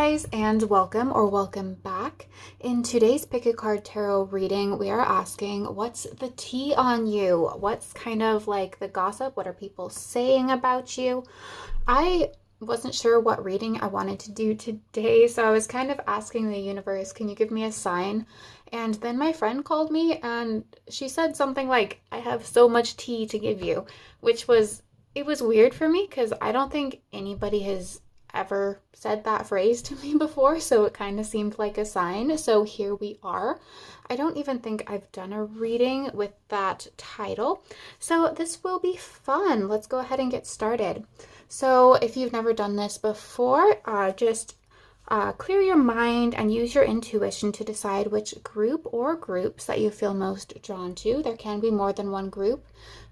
guys, and welcome back. In today's Pick a Card Tarot reading, we are asking, what's the tea on you? What's kind of like the gossip? What are people saying about you? I wasn't sure what reading I wanted to do today, so I was kind of asking the universe, can you give me a sign? And then my friend called me and she said something like, I have so much tea to give you, which was, it was weird for me because I don't think anybody has ever said that phrase to me before, so it kind of seemed like a sign. So here we are. I don't even think I've done a reading with that title, so this will be fun. Let's go ahead and get started. So if you've never done this before, just clear your mind and use your intuition to decide which group or groups that you feel most drawn to. There can be more than one group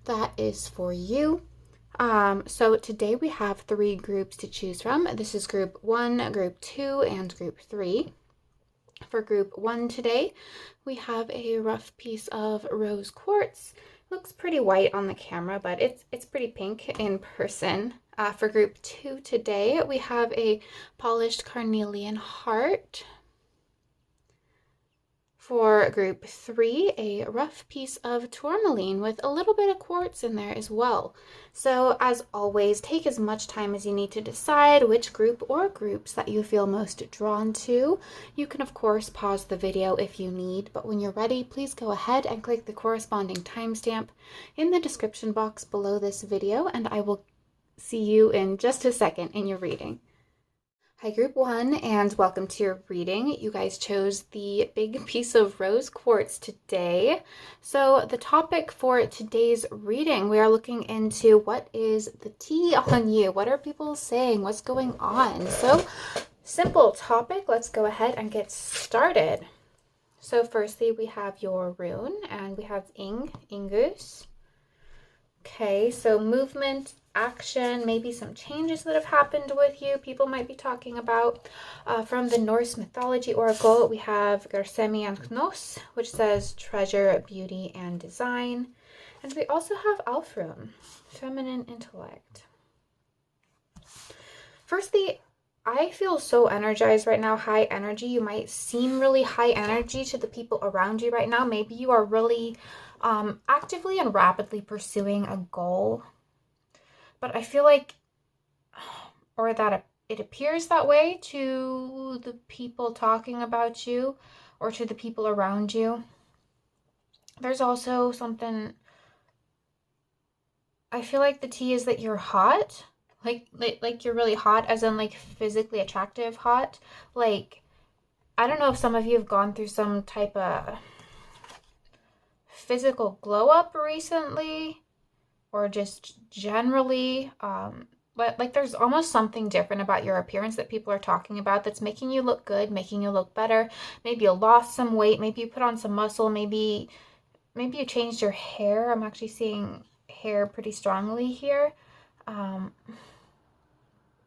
that is for you. So today we have 3 groups to choose from. This is group 1, group 2, and group 3. For group 1 today, we have a rough piece of rose quartz. Looks pretty white on the camera, but it's pretty pink in person. For group 2 today, we have a polished carnelian heart. For group 3, a rough piece of tourmaline with a little bit of quartz in there as well. So as always, take as much time as you need to decide which group or groups that you feel most drawn to. You can of course pause the video if you need, but when you're ready, please go ahead and click the corresponding timestamp in the description box below this video, and I will see you in just a second in your reading. Hi group 1, and welcome to your reading. You guys chose the big piece of rose quartz today. So the topic for today's reading, we are looking into what is the tea on you? What are people saying? What's going on? So simple topic. Let's go ahead and get started. So firstly, we have your rune, and we have Ingus. Okay, so movement, action, maybe some changes that have happened with you, people might be talking about. From the Norse mythology oracle, we have Gersemi and Knos, which says treasure, beauty, and design. And we also have Alfrum, feminine intellect. Firstly, I feel so energized right now, high energy. You might seem really high energy to the people around you right now. Maybe you are really actively and rapidly pursuing a goal. But I feel like, or that it appears that way to the people talking about you or to the people around you. There's also something, I feel like the tea is that you're hot. Like you're really hot, as in like physically attractive hot. Like, I don't know if some of you have gone through some type of physical glow up recently, or just generally, but like there's almost something different about your appearance that people are talking about that's making you look good, making you look better. Maybe you lost some weight, maybe you put on some muscle, maybe you changed your hair. I'm actually seeing hair pretty strongly here.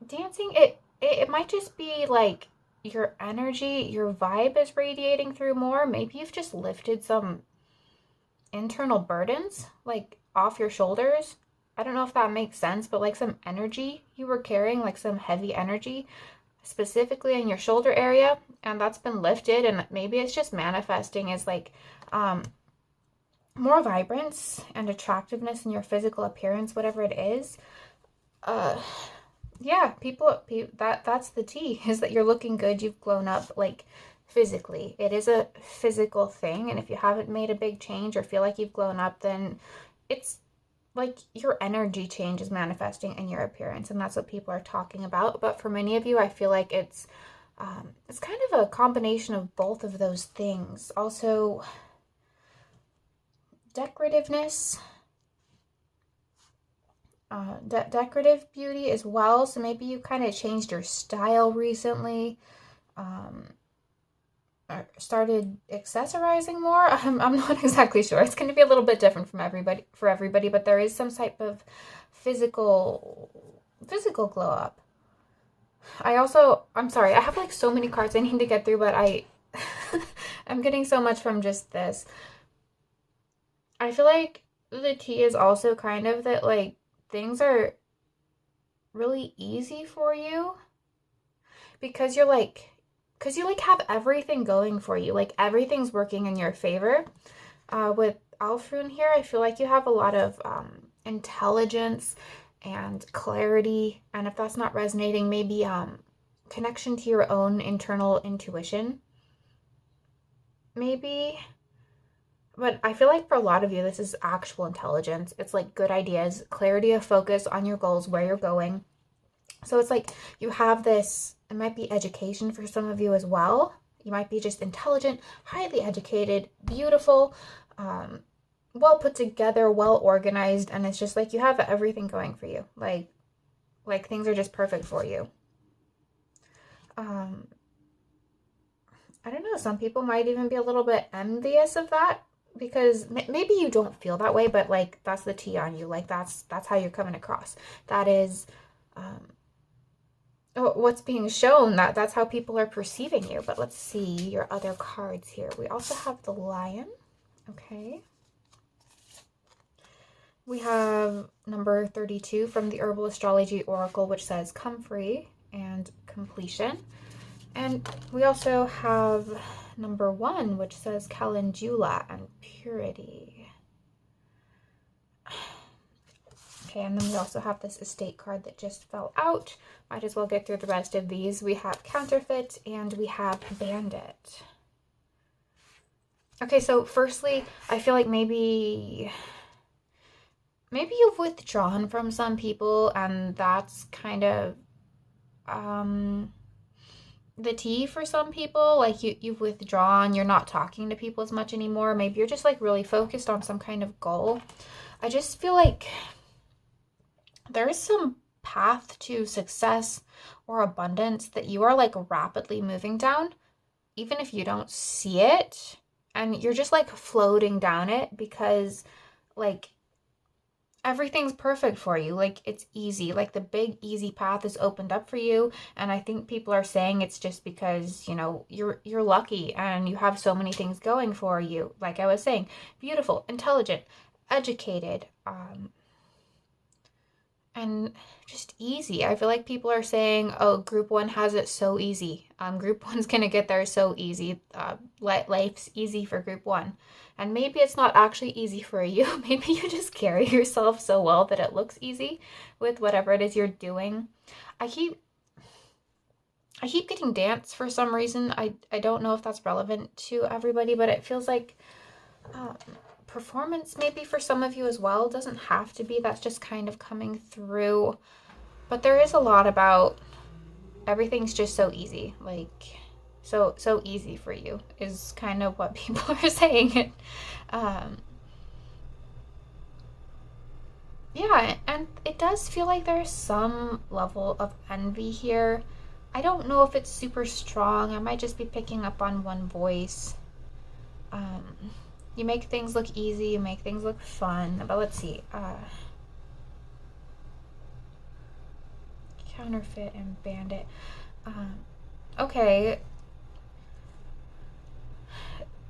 Dancing, it might just be like your energy, your vibe is radiating through more. Maybe you've just lifted some internal burdens like off your shoulders. I don't know if that makes sense, but like some energy you were carrying, like some heavy energy specifically in your shoulder area, and that's been lifted, and maybe it's just manifesting as like more vibrance and attractiveness in your physical appearance, whatever it is. Yeah, that's the tea, is that you're looking good, you've grown up, like physically. It is a physical thing, and if you haven't made a big change or feel like you've grown up, then it's like your energy change is manifesting in your appearance, and that's what people are talking about. But for many of you, I feel like it's kind of a combination of both of those things. Also, decorativeness, decorative beauty as well. So maybe you kind of changed your style recently, started accessorizing more. I'm not exactly sure. It's going to be a little bit different from everybody, but there is some type of physical glow up. I'm sorry, I have like so many cards I need to get through, but I'm getting so much from just this. I feel like the tea is also kind of that like things are really easy for you. because because you like have everything going for you. Like everything's working in your favor. With Alfrun here, I feel like you have a lot of intelligence and clarity. And if that's not resonating, maybe connection to your own internal intuition, maybe. But I feel like for a lot of you, this is actual intelligence. It's like good ideas, clarity of focus on your goals, where you're going. So it's like you have this, it might be education for some of you as well. You might be just intelligent, highly educated, beautiful, well put together, well organized, and it's just like you have everything going for you. Like things are just perfect for you. I don't know, some people might even be a little bit envious of that because maybe you don't feel that way, but like that's the tea on you. Like that's how you're coming across. That is what's being shown, that's how people are perceiving you. But let's see your other cards here. We also have the Lion. Okay. We have number 32 from the Herbal Astrology Oracle, which says come free and completion. And we also have number 1, which says calendula and purity. Okay, and then we also have this estate card that just fell out. Might as well get through the rest of these. We have counterfeit and we have bandit. Okay, so firstly, I feel like maybe you've withdrawn from some people, and that's kind of the tea for some people. Like you've withdrawn, you're not talking to people as much anymore. Maybe you're just like really focused on some kind of goal. I just feel like there's some path to success or abundance that you are like rapidly moving down, even if you don't see it, and you're just like floating down it because like everything's perfect for you. Like it's easy. Like the big easy path is opened up for you. And I think people are saying it's just because, you know, you're lucky and you have so many things going for you. Like I was saying, beautiful, intelligent, educated, and just easy. I feel like people are saying, oh, group 1 has it so easy. Group 1's gonna get there so easy. Life's easy for group 1. And maybe it's not actually easy for you. Maybe you just carry yourself so well that it looks easy with whatever it is you're doing. I keep getting dance for some reason. I don't know if that's relevant to everybody, but it feels like performance maybe for some of you as well. It doesn't have to be. That's just kind of coming through. But there is a lot about everything's just so easy. Like so easy for you is kind of what people are saying. Yeah, and it does feel like there's some level of envy here. I don't know if it's super strong. I might just be picking up on one voice. You make things look easy, you make things look fun, but let's see. Counterfeit and bandit. Okay.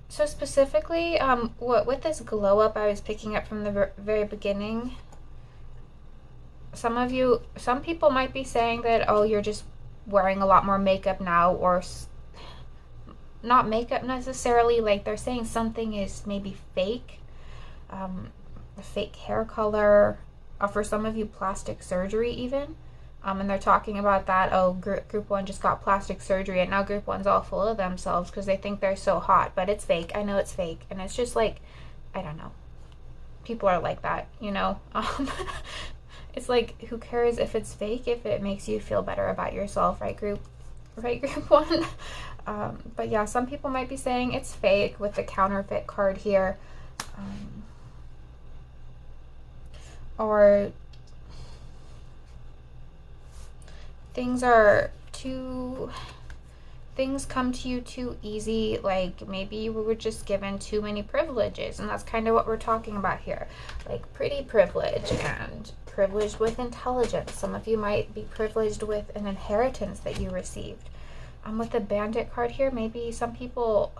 So specifically, with this glow up I was picking up from the very beginning, some people might be saying that, oh, you're just wearing a lot more makeup now, or not makeup necessarily, like they're saying something is maybe fake, a fake hair color, for some of you plastic surgery even, and they're talking about that, oh, group 1 just got plastic surgery and now group 1's all full of themselves because they think they're so hot, but it's fake. I know it's fake, and it's just like, I don't know, people are like that, you know. It's like, who cares if it's fake if it makes you feel better about yourself, right group 1. But yeah, some people might be saying it's fake with the counterfeit card here, or things come to you too easy. Like maybe you were just given too many privileges, and that's kind of what we're talking about here, like pretty privilege and privileged with intelligence. Some of you might be privileged with an inheritance that you received. With the bandit card here, maybe some people,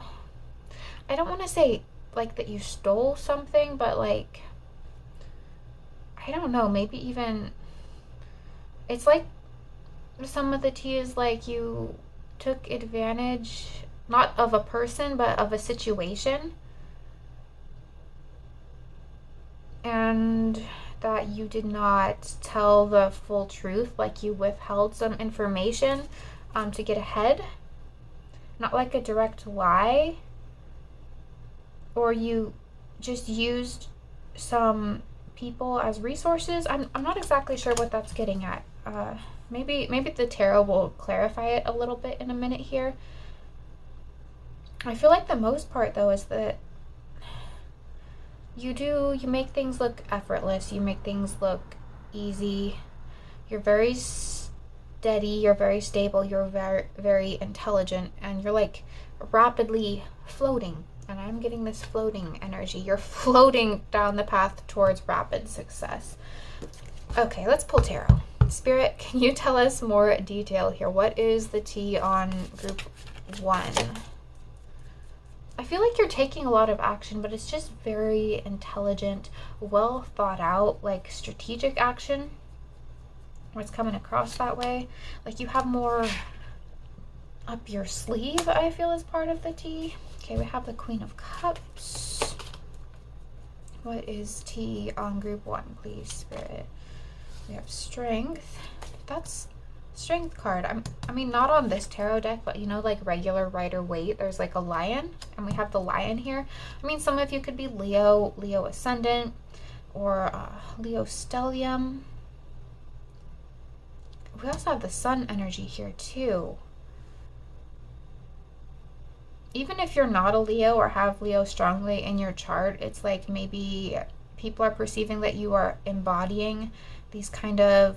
I don't want to say like that you stole something, but like, I don't know, maybe even, it's like some of the tea is like you took advantage, not of a person, but of a situation. And that you did not tell the full truth, like you withheld some information to get ahead. Not like a direct lie, or you just used some people as resources. I'm not exactly sure what that's getting at. Maybe the tarot will clarify it a little bit in a minute here. I feel like the most part though is that you make things look effortless, you make things look easy, you're very steady, you're very stable, you're very intelligent, and you're like rapidly floating. And I'm getting this floating energy. You're floating down the path towards rapid success. Okay, let's pull tarot. Spirit, can you tell us more detail here? What is the tea on group 1? I feel like you're taking a lot of action, but it's just very intelligent, well thought out, like strategic action. What's coming across that way? Like you have more up your sleeve, I feel, is part of the tea. Okay, we have the Queen of Cups. What is tea on group 1, please, Spirit? We have Strength. That's Strength card. I mean, not on this tarot deck, but you know, like regular Rider-Waite, there's like a lion, and we have the lion here. I mean, some of you could be Leo Ascendant, or Leo Stellium. We also have the Sun energy here too. Even if you're not a Leo or have Leo strongly in your chart, it's like maybe people are perceiving that you are embodying these kind of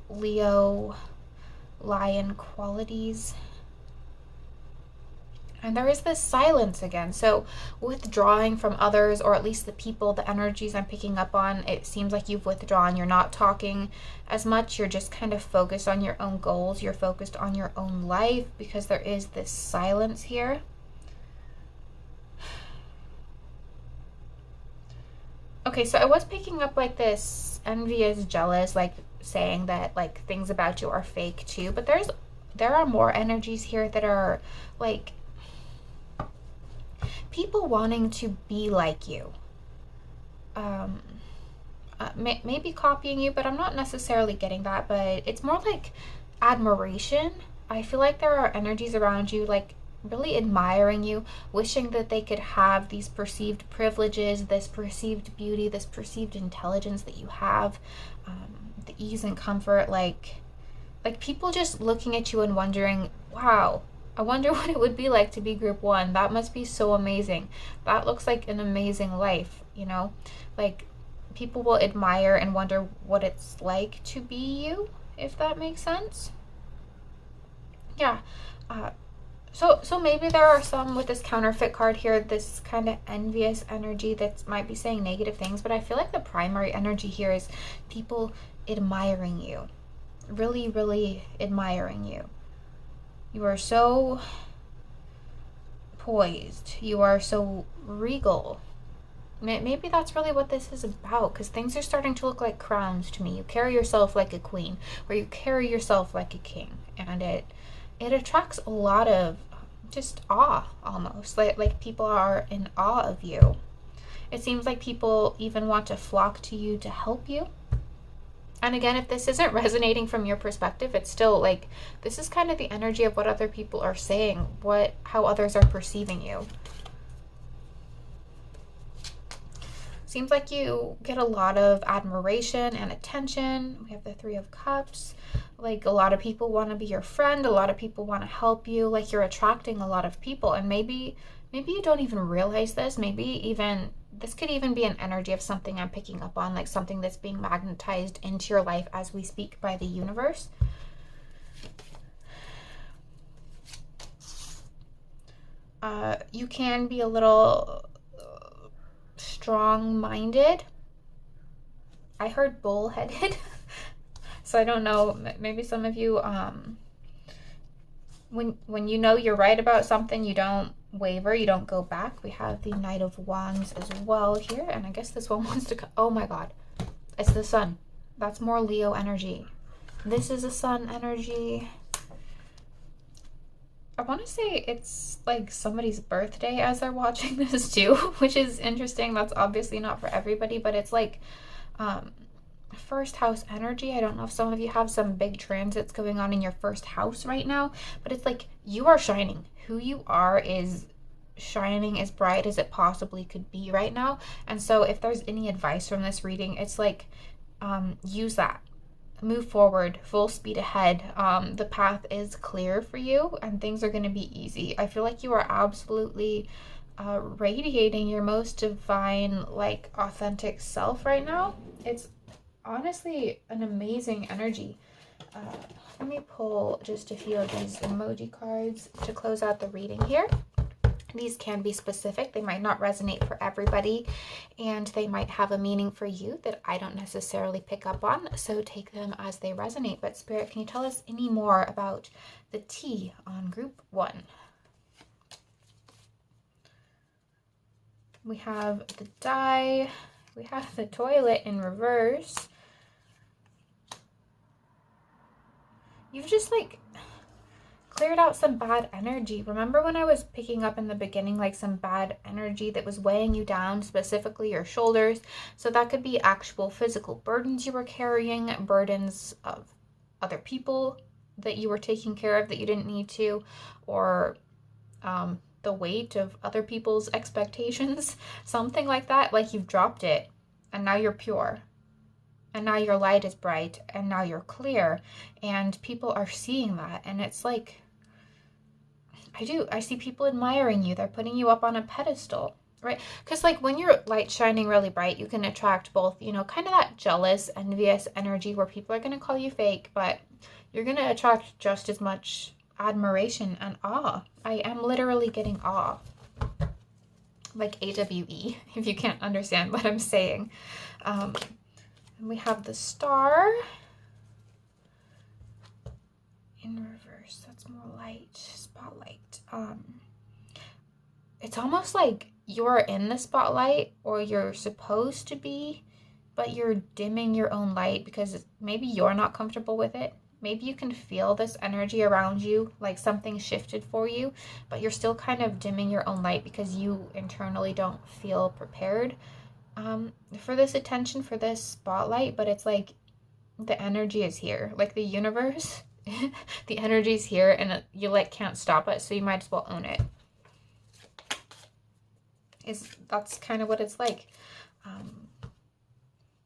Leo lion qualities. And there is this silence again. So withdrawing from others, or at least the people, the energies I'm picking up on, it seems like you've withdrawn. You're not talking as much. You're just kind of focused on your own goals. You're focused on your own life, because there is this silence here. Okay, so I was picking up like this envious, jealous, like saying that like things about you are fake too, but there are more energies here that are like people wanting to be like you, maybe copying you, but I'm not necessarily getting that. But it's more like admiration. I feel like there are energies around you like really admiring you, wishing that they could have these perceived privileges, this perceived beauty, this perceived intelligence that you have, the ease and comfort, like people just looking at you and wondering, wow, I wonder what it would be like to be group 1. That must be so amazing. That looks like an amazing life, you know? Like people will admire and wonder what it's like to be you, if that makes sense. Yeah. So maybe there are some with this counterfeit card here, this kind of envious energy that might be saying negative things, but I feel like the primary energy here is people admiring you. Really, really admiring you. You are so poised. You are so regal. Maybe that's really what this is about, because things are starting to look like crowns to me. You carry yourself like a queen, or you carry yourself like a king, and it attracts a lot of just awe, almost like people are in awe of you. It seems like people even want to flock to you to help you. And again, if this isn't resonating from your perspective, it's still like this is kind of the energy of what other people are saying, how others are perceiving you. Seems like you get a lot of admiration and attention. We have the 3 of Cups. Like a lot of people want to be your friend. A lot of people want to help you. Like you're attracting a lot of people. And maybe you don't even realize this. Maybe even this could even be an energy of something I'm picking up on, like something that's being magnetized into your life as we speak by the universe. You can be a little strong-minded. I heard bullheaded. So I don't know, maybe some of you, when you know you're right about something, you don't waver, you don't go back. We have the Knight of Wands as well here, and I guess this one wants to oh my god, it's the Sun. That's more Leo energy. This is a sun energy. I want to say it's like somebody's birthday as they're watching this too, which is interesting. That's obviously not for everybody, but it's like first house energy. I don't know if some of you have some big transits going on in your first house right now, but it's like you are shining. Who you are is shining as bright as it possibly could be right now. And so if there's any advice from this reading, it's like use that. Move forward, full speed ahead. The path is clear for you and things are going to be easy. I feel like you are absolutely radiating your most divine, like authentic self right now. It's honestly an amazing energy. Let me pull just a few of these emoji cards to close out the reading here. These can be specific. They might not resonate for everybody, and they might have a meaning for you that I don't necessarily pick up on, so take them as they resonate. But Spirit, can you tell us any more about the T on group 1? We have the die. We have the toilet in reverse. You've just like cleared out some bad energy. Remember when I was picking up in the beginning like some bad energy that was weighing you down, specifically your shoulders? So that could be actual physical burdens you were carrying, burdens of other people that you were taking care of that you didn't need to, or the weight of other people's expectations, something like that. Like you've dropped it and now you're pure. And now your light is bright and now you're clear and people are seeing that. And it's like, I see people admiring you. They're putting you up on a pedestal, right? Because like when your light's shining really bright, you can attract both, you know, kind of that jealous, envious energy where people are going to call you fake, but you're going to attract just as much admiration and awe. I am literally getting awe. Like AWE, if you can't understand what I'm saying. And we have the star in reverse. That's more light, spotlight. It's almost like you're in the spotlight, or you're supposed to be, but you're dimming your own light because maybe you're not comfortable with it. Maybe you can feel this energy around you, like something shifted for you, but you're still kind of dimming your own light because you internally don't feel prepared for this attention, for this spotlight. But it's like the energy is here, like the universe. The energy is here and you like can't stop it, so you might as well own it. That's kind of what it's like.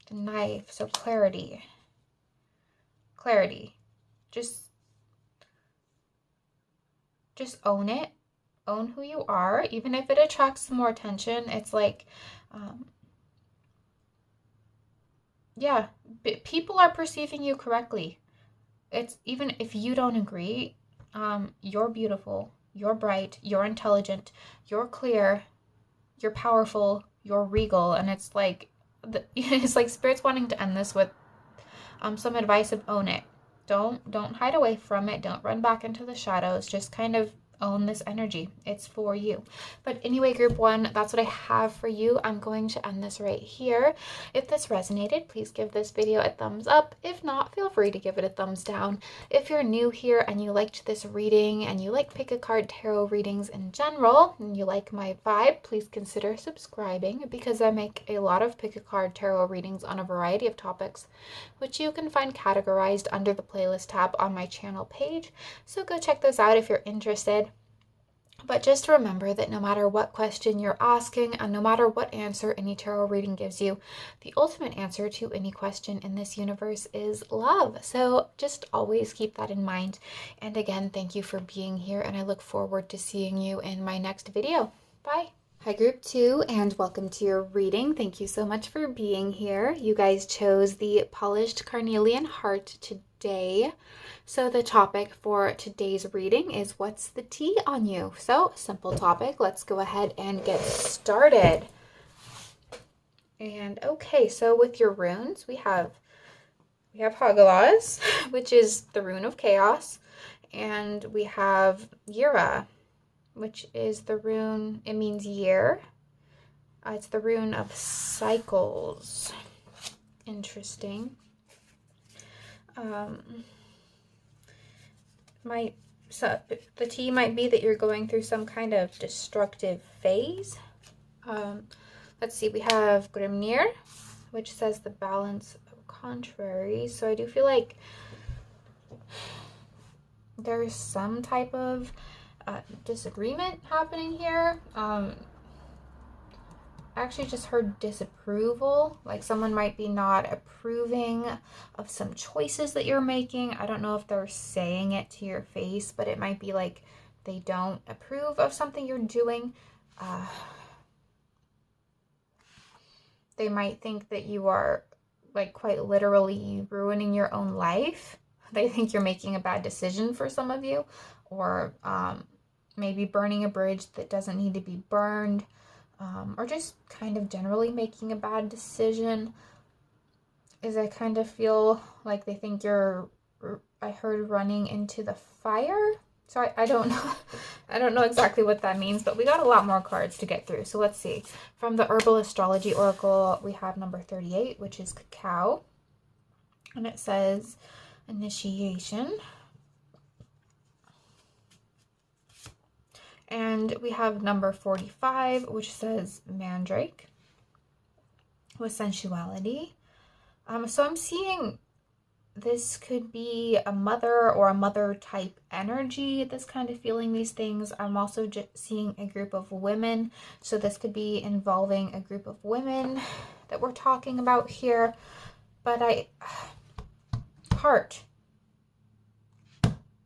The knife, so clarity. Just own it. Own who you are, even if it attracts some more attention. It's like yeah, people are perceiving you correctly. It's even if you don't agree, you're beautiful, you're bright, you're intelligent, you're clear, you're powerful, you're regal. And it's like it's like Spirit's wanting to end this with some advice of own it. Don't hide away from it. Don't run back into the shadows. Just kind of own this energy. It's for you. But anyway, group 1, that's what I have for you. I'm going to end this right here. If this resonated, please give this video a thumbs up. If not, feel free to give it a thumbs down. If you're new here and you liked this reading and you like pick a card tarot readings in general and you like my vibe, please consider subscribing, because I make a lot of pick a card tarot readings on a variety of topics, which you can find categorized under the playlist tab on my channel page. So go check those out if you're interested. But just remember that no matter what question you're asking and no matter what answer any tarot reading gives you, the ultimate answer to any question in this universe is love. So just always keep that in mind. And again, thank you for being here, and I look forward to seeing you in my next video. Bye. Hi group 2, and welcome to your reading. Thank you so much for being here. You guys chose the polished carnelian heart today. So the topic for today's reading is what's the tea on you? So simple topic. Let's go ahead and get started. And okay, so with your runes, we have Hagalaz, which is the rune of chaos, and we have Yira, which is the rune, it means year. It's the rune of cycles. Interesting. Um, so the T might be that you're going through some kind of destructive phase. Let's see, we have Grimnir, which says the balance of contraries. So I do feel like there's some type of disagreement happening here. I actually just heard disapproval, like someone might be not approving of some choices that you're making. I don't know if they're saying it to your face, but it might be like they don't approve of something you're doing. They might think that you are like quite literally ruining your own life. They think you're making a bad decision for some of you, or maybe burning a bridge that doesn't need to be burned. Or just kind of generally making a bad decision. Is I kind of feel like they think you're, I heard running into the fire. So I don't know. I don't know exactly what that means, but we got a lot more cards to get through. So let's see. From the Herbal Astrology Oracle, we have number 38, which is cacao. And it says initiation. And we have number 45, which says mandrake with sensuality. So I'm seeing this could be a mother or a mother type energy that's kind of feeling these things. I'm also just seeing a group of women. So this could be involving a group of women that we're talking about here. But heart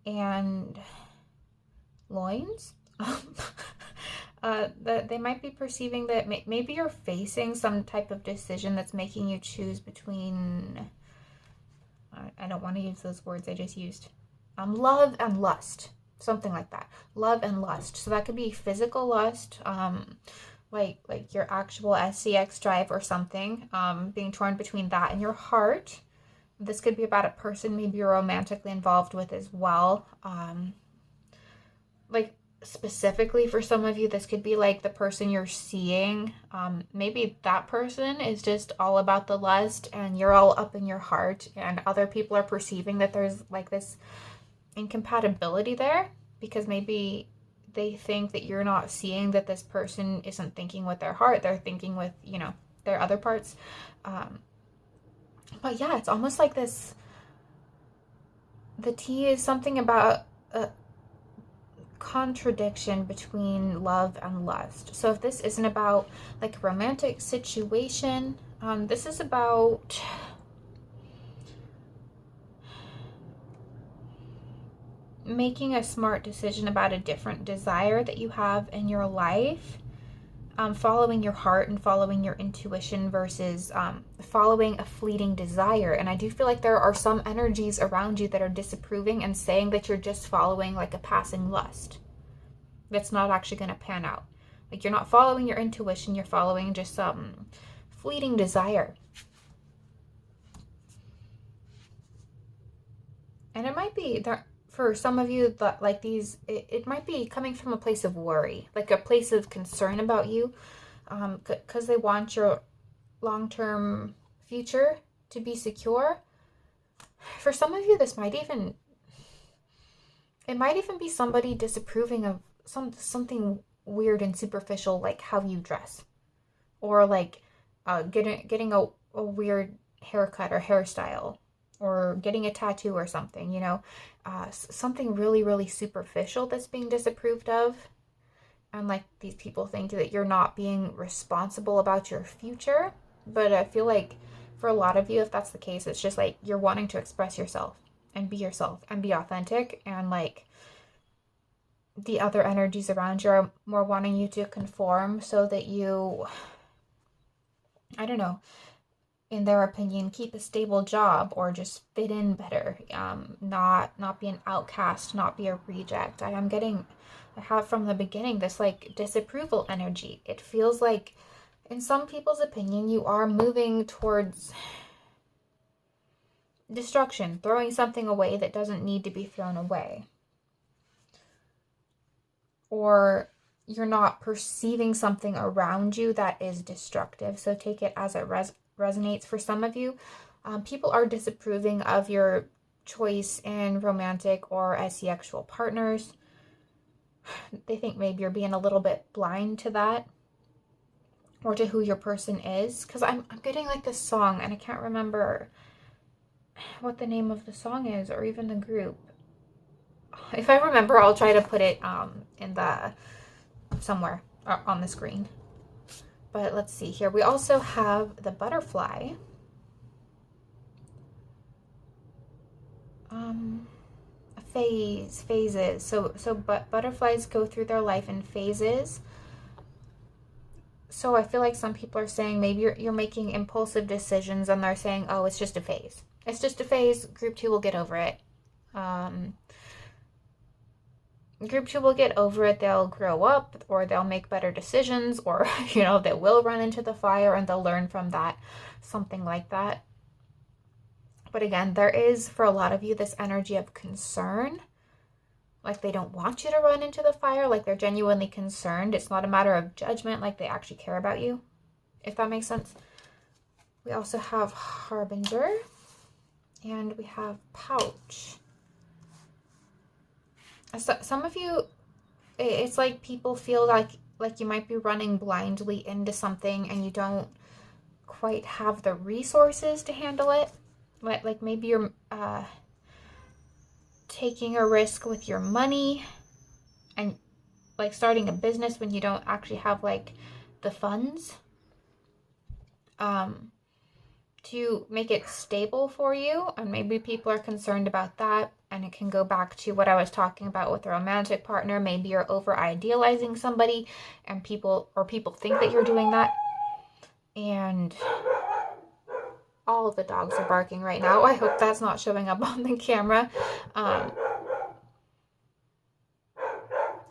and loins. That they might be perceiving that maybe you're facing some type of decision that's making you choose between, I don't want to use those words I just used, love and lust, something like that. Love and lust. So that could be physical lust, like your actual SCX drive or something, being torn between that and your heart. This could be about a person maybe you're romantically involved with as well. Like specifically for some of you, this could be like the person you're seeing. Maybe that person is just all about the lust and you're all up in your heart, and other people are perceiving that there's like this incompatibility there because maybe they think that you're not seeing that this person isn't thinking with their heart, they're thinking with, their other parts. But yeah, it's almost like this, the T is something about contradiction between love and lust. So if this isn't about like a romantic situation, this is about making a smart decision about a different desire that you have in your life, following your heart and following your intuition versus following a fleeting desire. And I do feel like there are some energies around you that are disapproving and saying that you're just following like a passing lust that's not actually going to pan out. Like you're not following your intuition, you're following just some fleeting desire. And it might be there for some of you that like these, it might be coming from a place of worry, like a place of concern about you, because they want your long-term future to be secure. For some of you, it might even be somebody disapproving of something weird and superficial, like how you dress, or like getting a weird haircut or hairstyle, or getting a tattoo or something, something really, really superficial that's being disapproved of. And like these people think that you're not being responsible about your future. But I feel like for a lot of you, if that's the case, it's just like you're wanting to express yourself and be authentic. And like the other energies around you are more wanting you to conform so that you, I don't know, in their opinion, keep a stable job or just fit in better, not be an outcast, not be a reject. I have from the beginning this like disapproval energy. It feels like in some people's opinion, you are moving towards destruction, throwing something away that doesn't need to be thrown away. Or you're not perceiving something around you that is destructive. So take it as it resonates. For some of you, people are disapproving of your choice in romantic or asexual partners. They think maybe you're being a little bit blind to that or to who your person is. Because I'm getting like this song and I can't remember what the name of the song is or even the group. If I remember, I'll try to put it in the somewhere on the screen. But let's see here. We also have the butterfly. Phases. So butterflies go through their life in phases. So I feel like some people are saying maybe you're making impulsive decisions and they're saying, oh, it's just a phase. It's just a phase. Group 2 will get over it. Group 2 will get over it. They'll grow up or they'll make better decisions or, they will run into the fire and they'll learn from that. Something like that. But again, there is, for a lot of you, this energy of concern. Like they don't want you to run into the fire. Like they're genuinely concerned. It's not a matter of judgment. Like they actually care about you. If that makes sense. We also have Harbinger. And we have Pouch. So, some of you, it's like people feel like you might be running blindly into something and you don't quite have the resources to handle it. Like maybe you're taking a risk with your money and like starting a business when you don't actually have like the funds to make it stable for you. And maybe people are concerned about that. And it can go back to what I was talking about with a romantic partner. Maybe you're over idealizing somebody and people think that you're doing that. And all of the dogs are barking right now. I hope that's not showing up on the camera.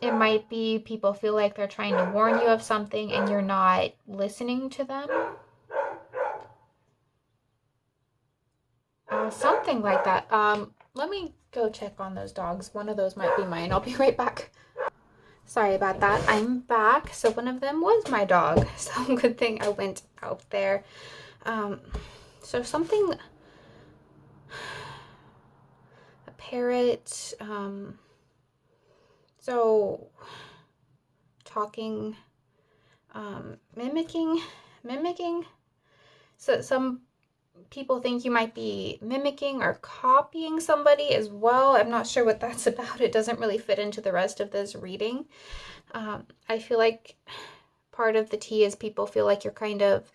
It might be people feel like they're trying to warn you of something and you're not listening to them. Something like that. Let me go check on those dogs. One of those might be mine. I'll be right back. Sorry about that. I'm back. So one of them was my dog. So good thing I went out there. So something, a parrot, so talking, mimicking. So some people think you might be mimicking or copying somebody as well. I'm not sure what that's about. It doesn't really fit into the rest of this reading. I feel like part of the tea is people feel like you're kind of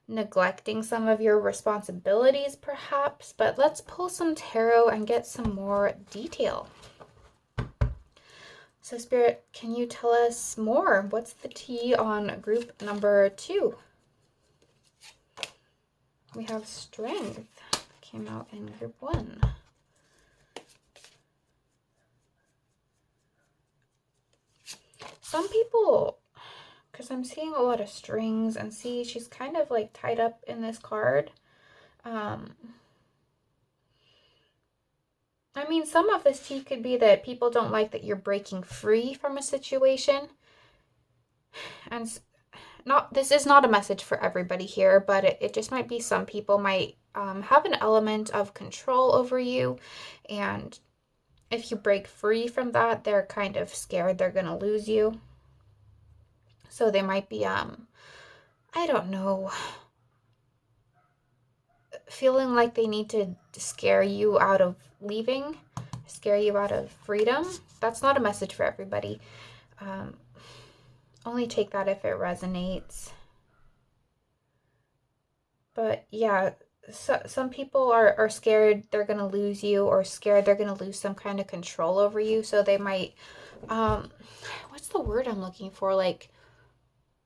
neglecting some of your responsibilities perhaps, but let's pull some tarot and get some more detail. So Spirit, can you tell us more? What's the tea on group number 2? We have Strength, came out in group 1. Some people, because I'm seeing a lot of strings and see she's kind of like tied up in this card. I mean, some of this tea could be that people don't like that you're breaking free from a situation. And this is not a message for everybody here, but it just might be some people might have an element of control over you. And if you break free from that, they're kind of scared they're going to lose you. So they might be, I don't know, feeling like they need to scare you out of leaving, scare you out of freedom. That's not a message for everybody. Only take that if it resonates. But yeah, so, some people are scared they're going to lose you or scared they're going to lose some kind of control over you. So they might, what's the word I'm looking for? Like,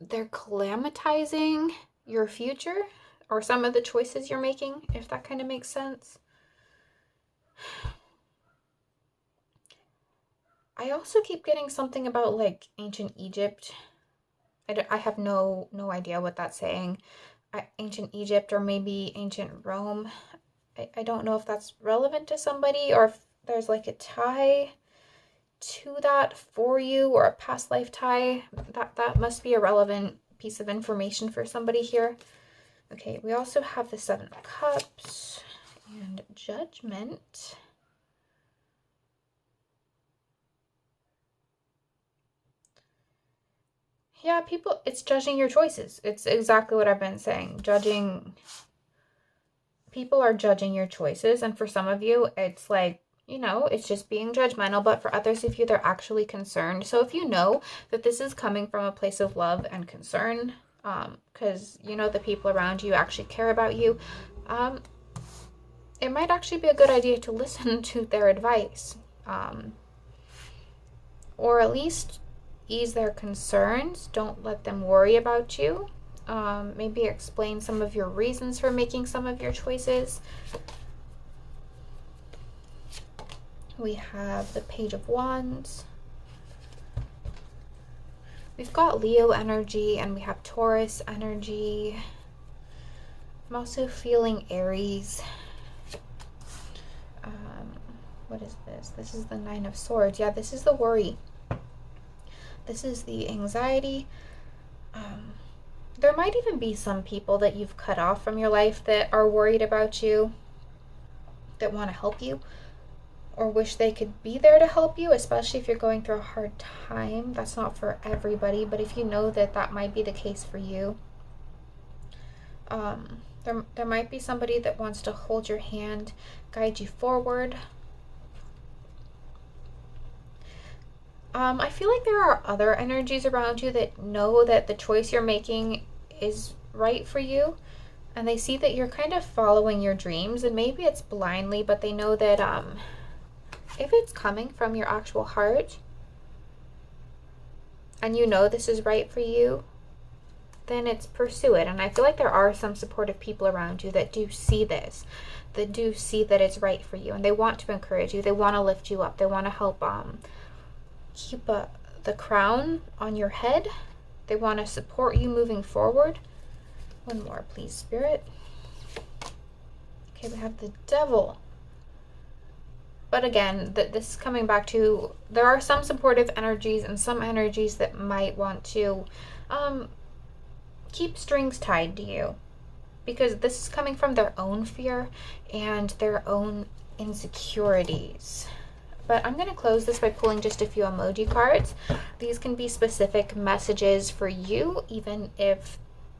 they're calamitizing your future or some of the choices you're making, if that kind of makes sense. I also keep getting something about like ancient Egypt. I have no idea what that's saying. Ancient Egypt or maybe ancient Rome. I don't know if that's relevant to somebody or if there's like a tie to that for you or a past life tie. That must be a relevant piece of information for somebody here. Okay, we also have the 7 of Cups and Judgment. Yeah, people, it's judging your choices. It's exactly what I've been saying. People are judging your choices. And for some of you, it's like, it's just being judgmental. But for others of you, they're actually concerned. So if you know that this is coming from a place of love and concern, because the people around you actually care about you, it might actually be a good idea to listen to their advice. Or at least ease their concerns. Don't let them worry about you. Maybe explain some of your reasons for making some of your choices. We have the Page of Wands. We've got Leo energy and we have Taurus energy. I'm also feeling Aries. What is this? This is the Nine of Swords. Yeah, this is the worry. This is the anxiety. There might even be some people that you've cut off from your life that are worried about you, that want to help you, or wish they could be there to help you, especially if you're going through a hard time. That's not for everybody, but if you know that that might be the case for you, there might be somebody that wants to hold your hand, guide you forward. I feel like there are other energies around you that know that the choice you're making is right for you, and they see that you're kind of following your dreams, and maybe it's blindly, but they know that if it's coming from your actual heart and you know this is right for you, then it's pursue it. And I feel like there are some supportive people around you that do see this, that do see that it's right for you, and they want to encourage you, they want to lift you up, they want to help keep the crown on your head. They want to support you moving forward. One more, please, Spirit. Okay, we have the Devil. But again, this is coming back to, there are some supportive energies and some energies that might want to keep strings tied to you, because this is coming from their own fear and their own insecurities. But I'm going to close this by pulling just a few emoji cards. These can be specific messages for you, even if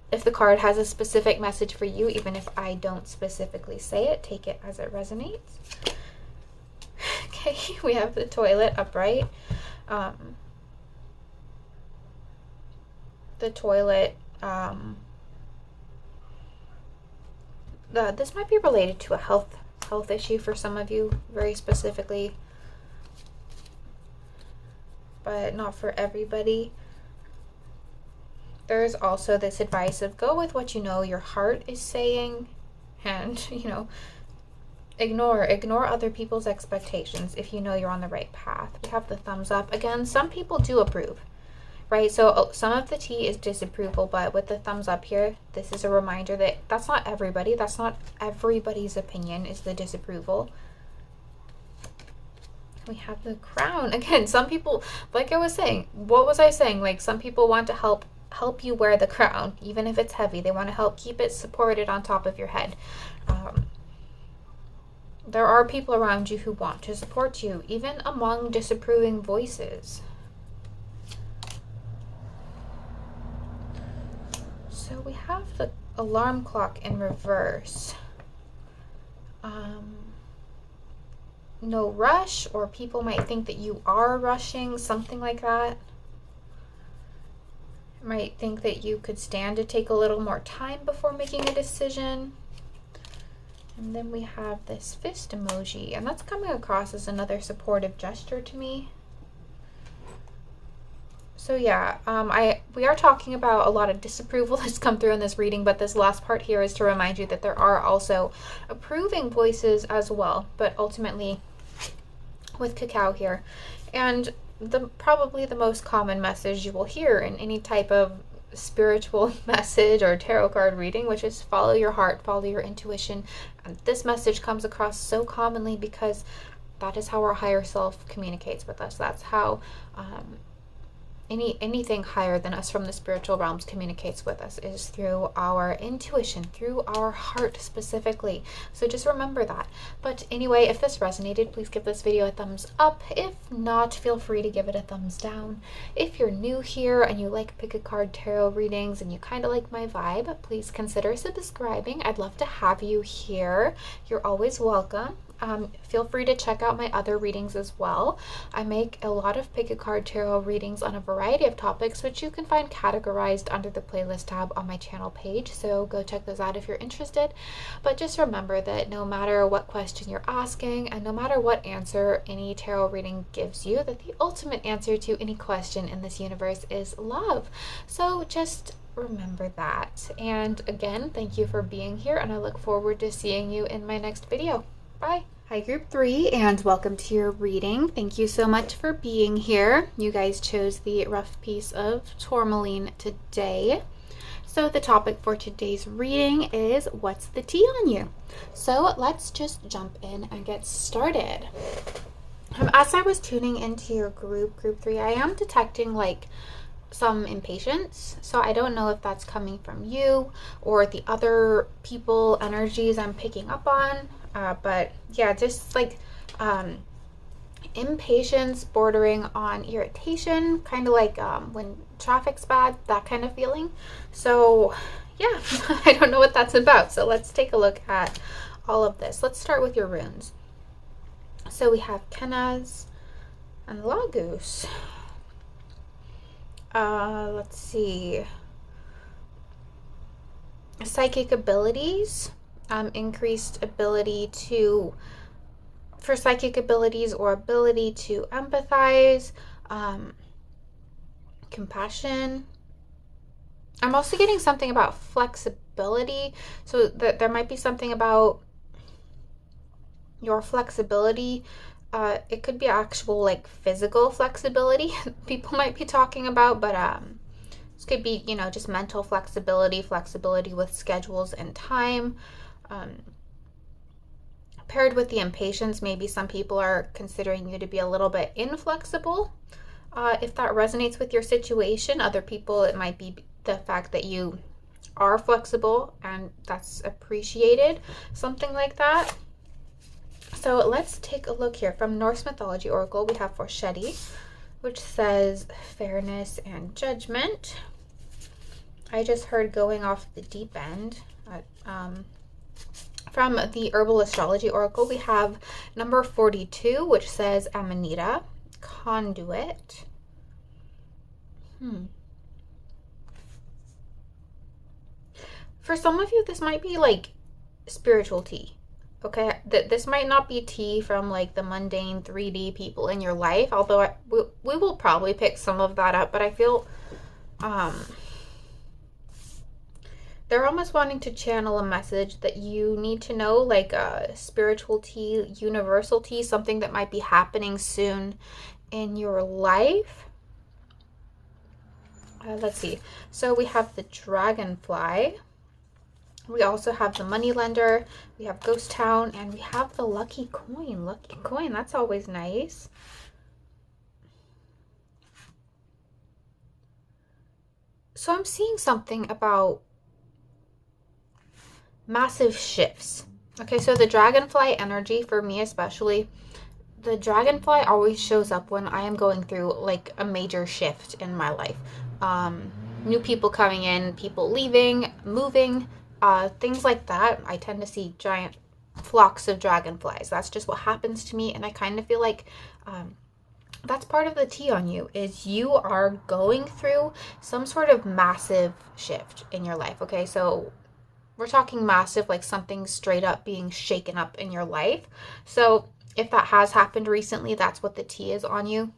the card has a specific message for you, even if I don't specifically say it. Take it as it resonates. Okay, we have the Toilet upright. The toilet, this might be related to a health issue for some of you, very specifically, but not for everybody. There's also this advice of go with what you know your heart is saying, and ignore other people's expectations if you know you're on the right path. We have the thumbs up. Again, some people do approve, right? So some of the tea is disapproval, but with the thumbs up here, this is a reminder that that's not everybody. That's not everybody's opinion is the disapproval. We have the Crown. Again, some people, like I was saying, what was I saying? Like, some people want to help you wear the crown, even if it's heavy. They want to help keep it supported on top of your head. There are people around you who want to support you, even among disapproving voices. So we have the alarm clock in reverse. No rush, or people might think that you are rushing, something like that. Might think that you could stand to take a little more time before making a decision. And then we have this fist emoji, and that's coming across as another supportive gesture to me. So yeah, we are talking about a lot of disapproval that's come through in this reading, but this last part here is to remind you that there are also approving voices as well, but ultimately with cacao here. And probably the most common message you will hear in any type of spiritual message or tarot card reading, which is follow your heart, follow your intuition. And this message comes across so commonly because that is how our higher self communicates with us. That's how anything higher than us from the spiritual realms communicates with us is through our intuition, through our heart specifically. So just remember that. But anyway, if this resonated, please give this video a thumbs up. If not, feel free to give it a thumbs down. If you're new here and you like pick a card tarot readings and you kind of like my vibe, please consider subscribing. I'd love to have you here. You're always welcome. Feel free to check out my other readings as well. I make a lot of pick a card tarot readings on a variety of topics, which you can find categorized under the playlist tab on my channel page. So go check those out if you're interested. But just remember that no matter what question you're asking and no matter what answer any tarot reading gives you, that the ultimate answer to any question in this universe is love. So just remember that. And again, thank you for being here, and I look forward to seeing you in my next video. Bye. Hi group 3, and welcome to your reading. Thank you so much for being here. You guys chose the rough piece of tourmaline today. So the topic for today's reading is what's the tea on you? So let's just jump in and get started. As I was tuning into your group 3, I am detecting like some impatience. So I don't know if that's coming from you or the other people energies I'm picking up on. But yeah, just like impatience bordering on irritation, kind of like when traffic's bad, that kind of feeling. So yeah, I don't know what that's about. So let's take a look at all of this. Let's start with your runes. So we have Kenaz and Lagus. Let's see. Psychic abilities. Increased ability for psychic abilities or ability to empathize, compassion. I'm also getting something about flexibility, so that there might be something about your flexibility. It could be actual like physical flexibility people might be talking about, but this could be, you know, just mental flexibility with schedules and time. Paired with the impatience, maybe some people are considering you to be a little bit inflexible. If that resonates with your situation, other people, it might be the fact that you are flexible and that's appreciated, something like that. So let's take a look here. From Norse Mythology Oracle, we have Forshedi, which says fairness and judgment. I just heard going off the deep end. From the Herbal Astrology Oracle, we have number 42, which says Amanita, conduit. For some of you, this might be like spiritual tea. Okay, this might not be tea from like the mundane 3D people in your life, although we will probably pick some of that up, but I feel they're almost wanting to channel a message that you need to know, like a spiritual tea, universal tea, something that might be happening soon in your life. Let's see. So we have the dragonfly. We also have the moneylender. We have Ghost Town, and we have the lucky coin. Lucky coin, that's always nice. So I'm seeing something about massive shifts. Okay, so the dragonfly energy, for me especially, the dragonfly always shows up when I am going through like a major shift in my life. New people coming in, people leaving, moving, things like that. I tend to see giant flocks of dragonflies. That's just what happens to me, and I kind of feel like that's part of the tea on you, is you are going through some sort of massive shift in your life. Okay, so we're talking massive, like something straight up being shaken up in your life. So if that has happened recently, that's what the tea is on you.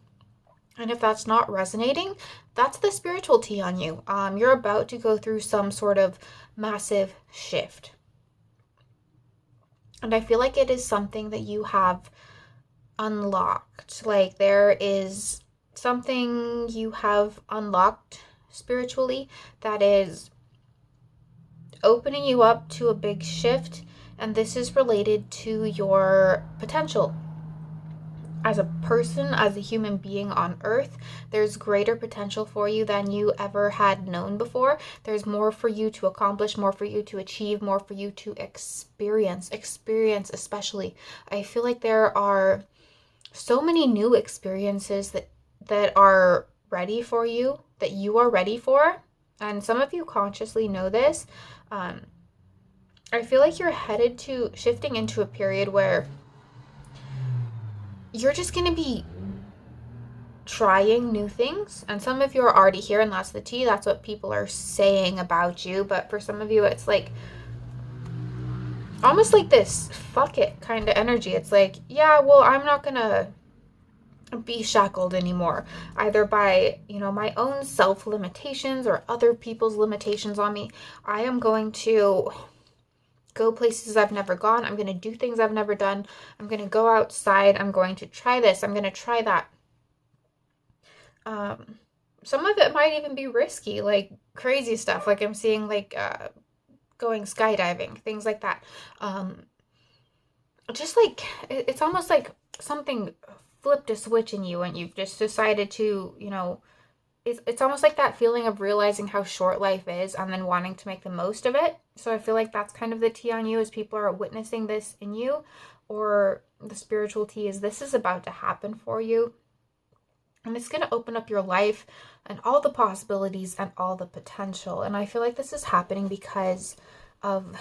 And if that's not resonating, that's the spiritual tea on you. You're about to go through some sort of massive shift. And I feel like it is something that you have unlocked. Like there is something you have unlocked spiritually that is opening you up to a big shift, and this is related to your potential. as a person, as a human being on earth, there's greater potential for you than you ever had known before. There's more for you to accomplish, more for you to achieve, more for you to experience especially. I feel like there are so many new experiences that are ready for you, that you are ready for. And some of you consciously know this. Um, I feel like you're headed to shifting into a period where you're just going to be trying new things. And some of you are already here, and that's the tea. That's what people are saying about you. But for some of you, it's like almost like this fuck it kind of energy. It's like, yeah, well, I'm not going to be shackled anymore, either by, my own self limitations or other people's limitations on me. I am going to go places I've never gone. I'm going to do things I've never done. I'm going to go outside. I'm going to try this. I'm going to try that. Some of it might even be risky, like crazy stuff. Like I'm seeing like going skydiving, things like that. Just like it's almost like something flipped a switch in you and you've just decided to, it's almost like that feeling of realizing how short life is and then wanting to make the most of it. So I feel like that's kind of the tea on you, as people are witnessing this in you, or the spiritual tea is this is about to happen for you. And it's going to open up your life and all the possibilities and all the potential. And I feel like this is happening because of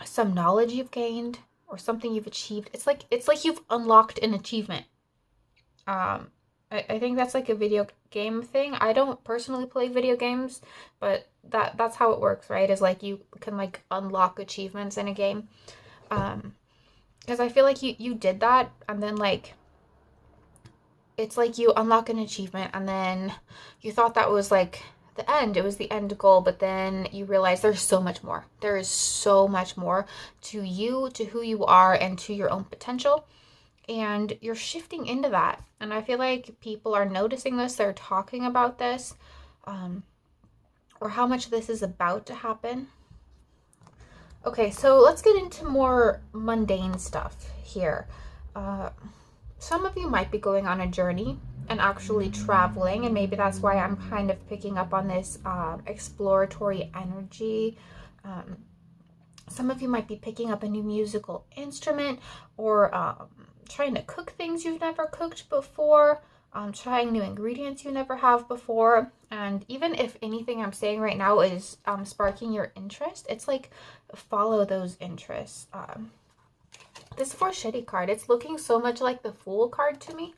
some knowledge you've gained or something you've achieved. It's like you've unlocked an achievement. I think that's like a video game thing. I don't personally play video games, but that's how it works, right? Is like you can like unlock achievements in a game. Because I feel like you did that, and then like it's like you unlock an achievement and then you thought that was like the end. It was the end goal, but then you realize there's so much more. There is so much more to you, to who you are, and to your own potential. And you're shifting into that. And I feel like people are noticing this. They're talking about this, or how much this is about to happen. Okay, so let's get into more mundane stuff here. Some of you might be going on a journey and actually traveling, and maybe that's why I'm kind of picking up on this exploratory energy. Some of you might be picking up a new musical instrument, or trying to cook things you've never cooked before, trying new ingredients you never have before. And even if anything I'm saying right now is sparking your interest, it's like follow those interests. This Forchetti card, it's looking so much like the Fool card to me.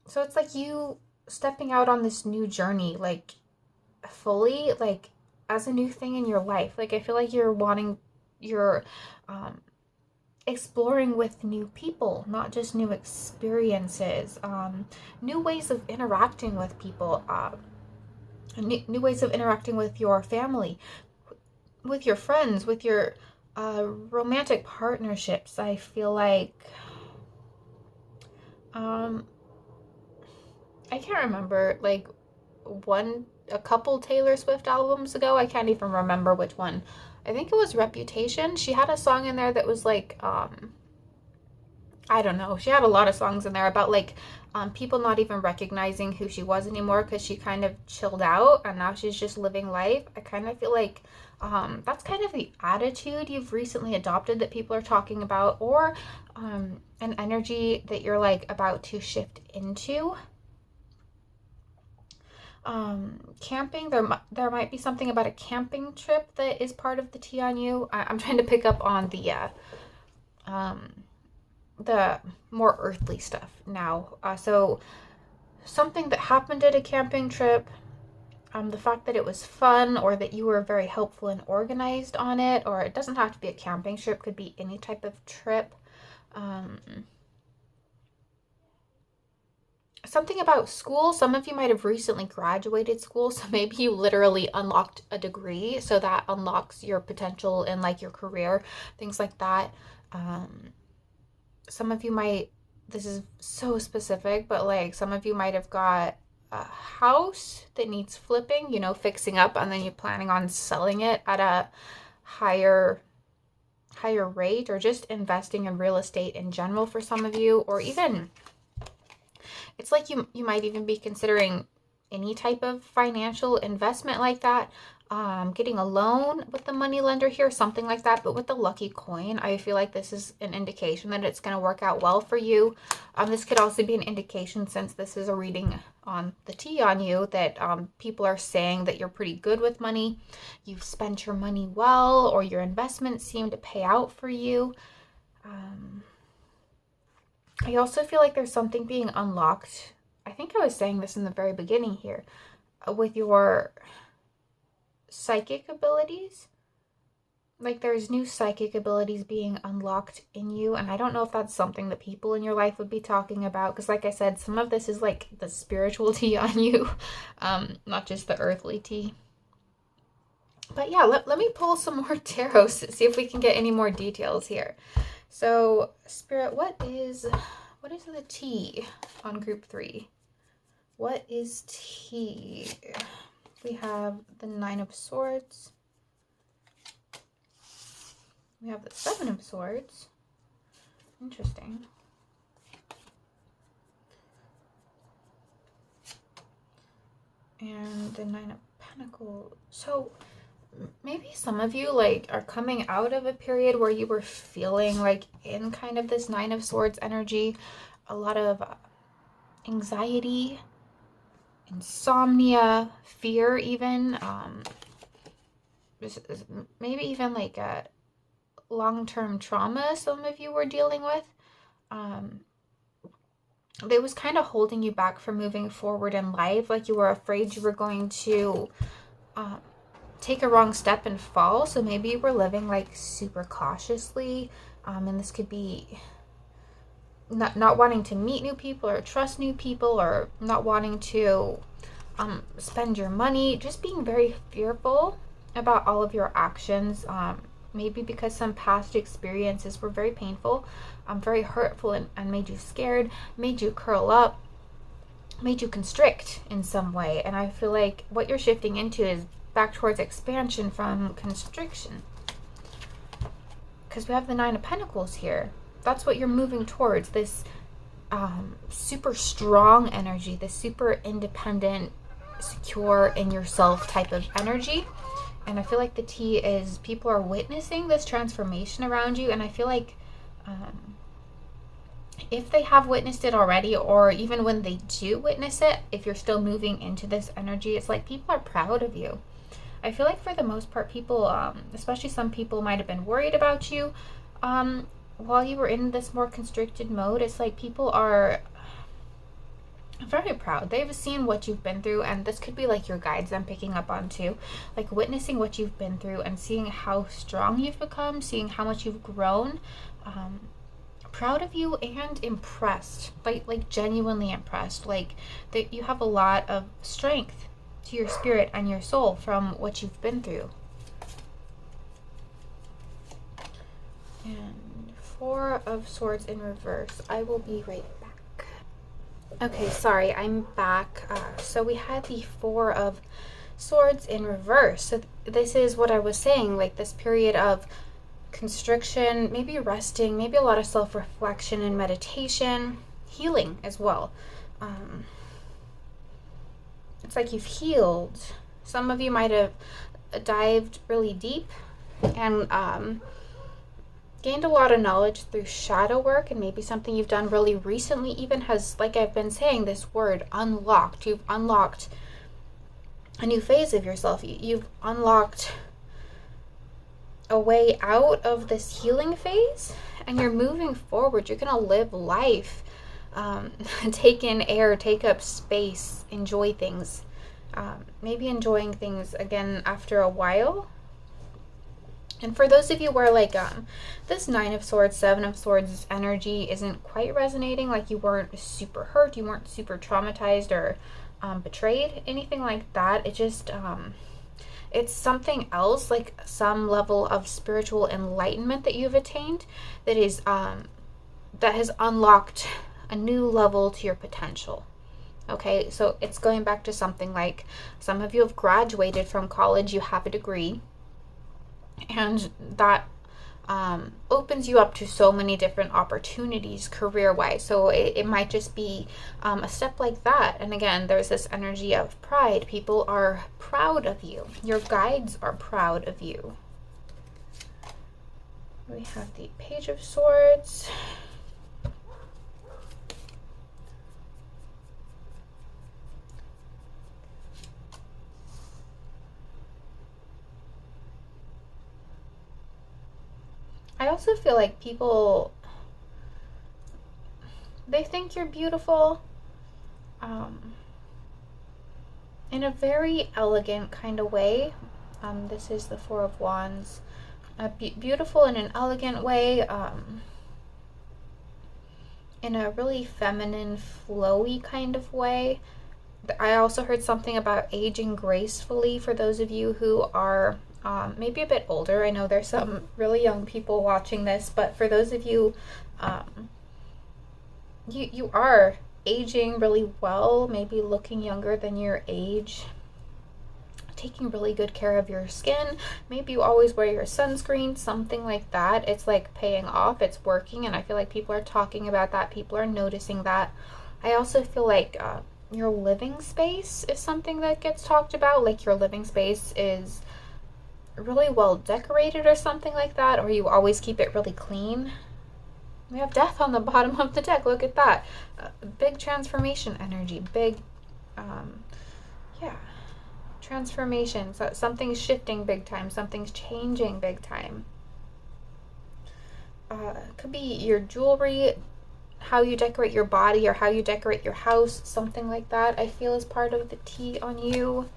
So it's like you stepping out on this new journey, like fully, like as a new thing in your life. Like I feel like you're exploring with new people, not just new experiences, new ways of interacting with people, new ways of interacting with your family, with your friends, with your romantic partnerships. I feel like I can't remember, like a couple Taylor Swift albums ago, I can't even remember which one. I think it was Reputation. She had a song in there that was like I don't know. She had a lot of songs in there about like people not even recognizing who she was anymore because she kind of chilled out and now she's just living life. I kind of feel like that's kind of the attitude you've recently adopted that people are talking about, or an energy that you're like about to shift into. Camping, there might be something about a camping trip that is part of the tea on you. I'm trying to pick up on the more earthly stuff now. So something that happened at a camping trip, the fact that it was fun, or that you were very helpful and organized on it, or it doesn't have to be a camping trip, could be any type of trip. Something about school. Some of you might have recently graduated school, so maybe you literally unlocked a degree, so that unlocks your potential in like your career, things like that. Some of you might, this is so specific, but like some of you might have got a house that needs flipping, fixing up, and then you're planning on selling it at a higher higher rate, or just investing in real estate in general for some of you, or even it's like you might even be considering any type of financial investment like that. Getting a loan with the money lender here, something like that. But with the lucky coin, I feel like this is an indication that it's going to work out well for you. This could also be an indication, since this is a reading on the T on you, that people are saying that you're pretty good with money. You've spent your money well, or your investments seem to pay out for you. I also feel like there's something being unlocked. I think I was saying this in the very beginning here, with your psychic abilities. Like there's new psychic abilities being unlocked in you, and I don't know if that's something that people in your life would be talking about, because like I said, some of this is like the spiritual tea on you, not just the earthly tea. But yeah, let me pull some more tarot, see if we can get any more details here. So Spirit, what is the tea on group 3? What is tea? We have the 9 of Swords. We have the 7 of Swords. Interesting. And the 9 of Pentacles. So maybe some of you like are coming out of a period where you were feeling like in kind of this 9 of Swords energy, a lot of anxiety, insomnia, fear even, maybe even like a long-term trauma some of you were dealing with. It was kind of holding you back from moving forward in life, like you were afraid you were going to take a wrong step and fall. So maybe you were living like super cautiously, and this could be not wanting to meet new people or trust new people, or not wanting to spend your money, just being very fearful about all of your actions, maybe because some past experiences were very painful, very hurtful, and made you scared, made you curl up, made you constrict in some way. And I feel like what you're shifting into is back towards expansion from constriction, because we have the 9 of Pentacles here. That's what you're moving towards, this super strong energy, this super independent, secure in yourself type of energy. And I feel like the tea is people are witnessing this transformation around you, and I feel like if they have witnessed it already, or even when they do witness it, if you're still moving into this energy, it's like people are proud of you. I feel like for the most part, people, especially some people, might have been worried about you while you were in this more constricted mode. It's like people are very proud. They've seen what you've been through, and this could be like your guides I'm picking up on too, like witnessing what you've been through and seeing how strong you've become, seeing how much you've grown, proud of you and impressed, like genuinely impressed, like that you have a lot of strength to your spirit and your soul from what you've been through. And 4 of Swords in reverse. I will be right back. Okay, sorry, I'm back. So we had the 4 of Swords in reverse. So this is what I was saying, like this period of constriction, maybe resting, maybe a lot of self-reflection and meditation, healing as well. It's like you've healed. Some of you might have dived really deep and gained a lot of knowledge through shadow work, and maybe something you've done really recently even has, like I've been saying, this word unlocked. You've unlocked a new phase of yourself. You've unlocked a way out of this healing phase, and you're moving forward. You're gonna live life, take in air, take up space, enjoy things, maybe enjoying things again after a while. And for those of you where like this 9 of Swords, 7 of Swords energy isn't quite resonating, like you weren't super hurt, you weren't super traumatized or betrayed, anything like that, it just it's something else, like some level of spiritual enlightenment that you've attained that is that has unlocked a new level to your potential. Okay, so it's going back to something like some of you have graduated from college, you have a degree, and that opens you up to so many different opportunities career-wise. So it might just be a step like that. And again, there's this energy of pride. People are proud of you. Your guides are proud of you. We have the Page of Swords. I also feel like people, they think you're beautiful in a very elegant kind of way. This is the Four of Wands. Beautiful in an elegant way, in a really feminine, flowy kind of way. I also heard something about aging gracefully for those of you who are maybe a bit older. I know there's some really young people watching this, but for those of you, you are aging really well, maybe looking younger than your age, taking really good care of your skin. Maybe you always wear your sunscreen, something like that. It's like paying off, it's working, and I feel like people are talking about that. People are noticing that. I also feel like your living space is something that gets talked about, like your living space is really well decorated or something like that, or you always keep it really clean. We have Death on the bottom of the deck. Look at that. Big transformation energy. Big, yeah, transformation. So something's shifting big time. Something's changing big time. Could be your jewelry, how you decorate your body, or how you decorate your house. Something like that, I feel, is part of the tea on you.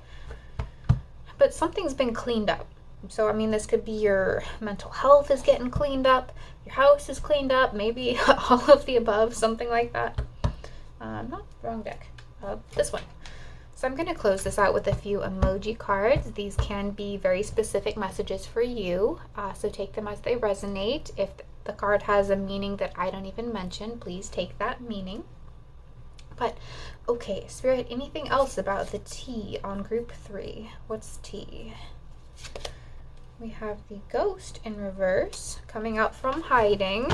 But something's been cleaned up. So, I mean, this could be your mental health is getting cleaned up, your house is cleaned up, maybe all of the above, something like that. No, wrong deck. This one. So I'm going to close this out with a few emoji cards. These can be very specific messages for you, so take them as they resonate. If the card has a meaning that I don't even mention, please take that meaning. But, okay, Spirit, anything else about the tea on group 3? What's tea? We have the Ghost in reverse, coming out from hiding.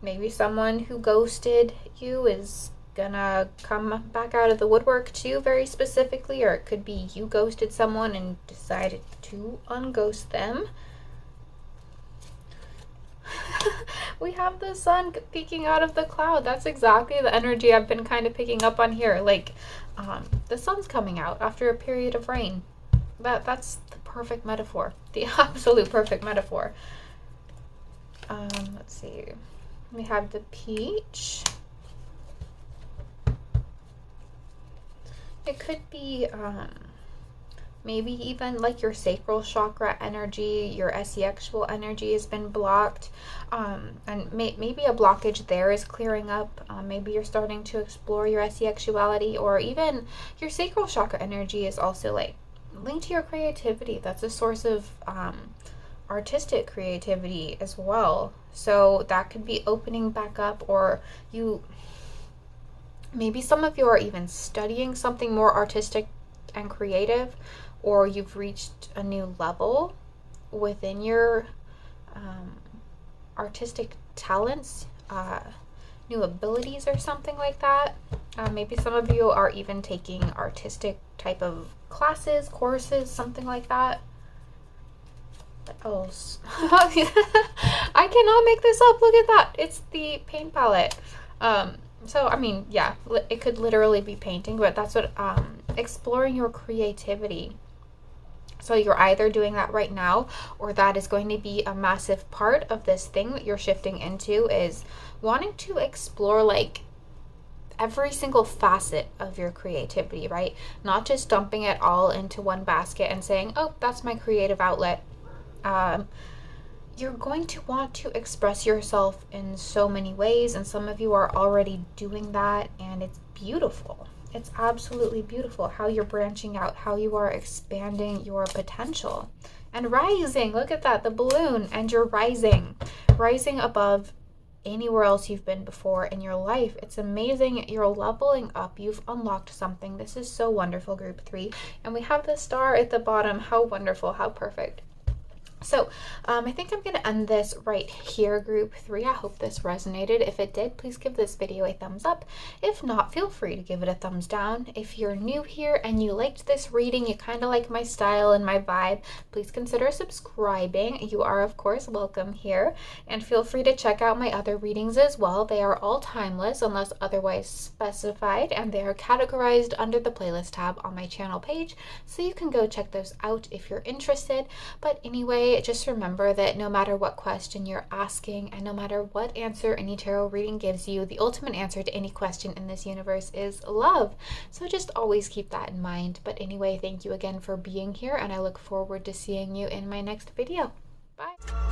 Maybe someone who ghosted you is gonna come back out of the woodwork too, very specifically, or it could be you ghosted someone and decided to unghost them. We have the sun peeking out of the cloud. That's exactly the energy I've been kind of picking up on here. Like, the sun's coming out after a period of rain. That's the perfect metaphor. The absolute perfect metaphor. Let's see. We have the peach. It could be maybe even like your sacral chakra energy, your sexual energy has been blocked, and maybe a blockage there is clearing up. Maybe you're starting to explore your sexuality, or even your sacral chakra energy is also like linked to your creativity. That's a source of artistic creativity as well. So that could be opening back up, or maybe some of you are even studying something more artistic and creative, or you've reached a new level within your artistic talents, new abilities or something like that. Maybe some of you are even taking artistic type of classes, courses, something like that. What else? I cannot make this up. Look at that. It's the paint palette. So, I mean, yeah, it could literally be painting, but that's what, exploring your creativity. So you're either doing that right now, or that is going to be a massive part of this thing that you're shifting into, is wanting to explore like every single facet of your creativity, right? Not just dumping it all into one basket and saying, oh, that's my creative outlet. You're going to want to express yourself in so many ways, and some of you are already doing that, and it's beautiful. It's absolutely beautiful how you're branching out, how you are expanding your potential and rising. Look at that, the balloon, and you're rising above anywhere else you've been before in your life. It's amazing. You're leveling up. You've unlocked something. This is so wonderful, group 3. And we have the star at the bottom. How wonderful, how perfect. So I think I'm going to end this right here, group 3. I hope this resonated. If it did, please give this video a thumbs up. If not, feel free to give it a thumbs down. If you're new here and you liked this reading, you kind of like my style and my vibe, please consider subscribing. You are, of course, welcome here. And feel free to check out my other readings as well. They are all timeless unless otherwise specified, and they are categorized under the playlist tab on my channel page, so you can go check those out if you're interested. But anyway, just remember that no matter what question you're asking and no matter what answer any tarot reading gives you, the ultimate answer to any question in this universe is love. So just always keep that in mind. But anyway, thank you again for being here, and I look forward to seeing you in my next video. Bye.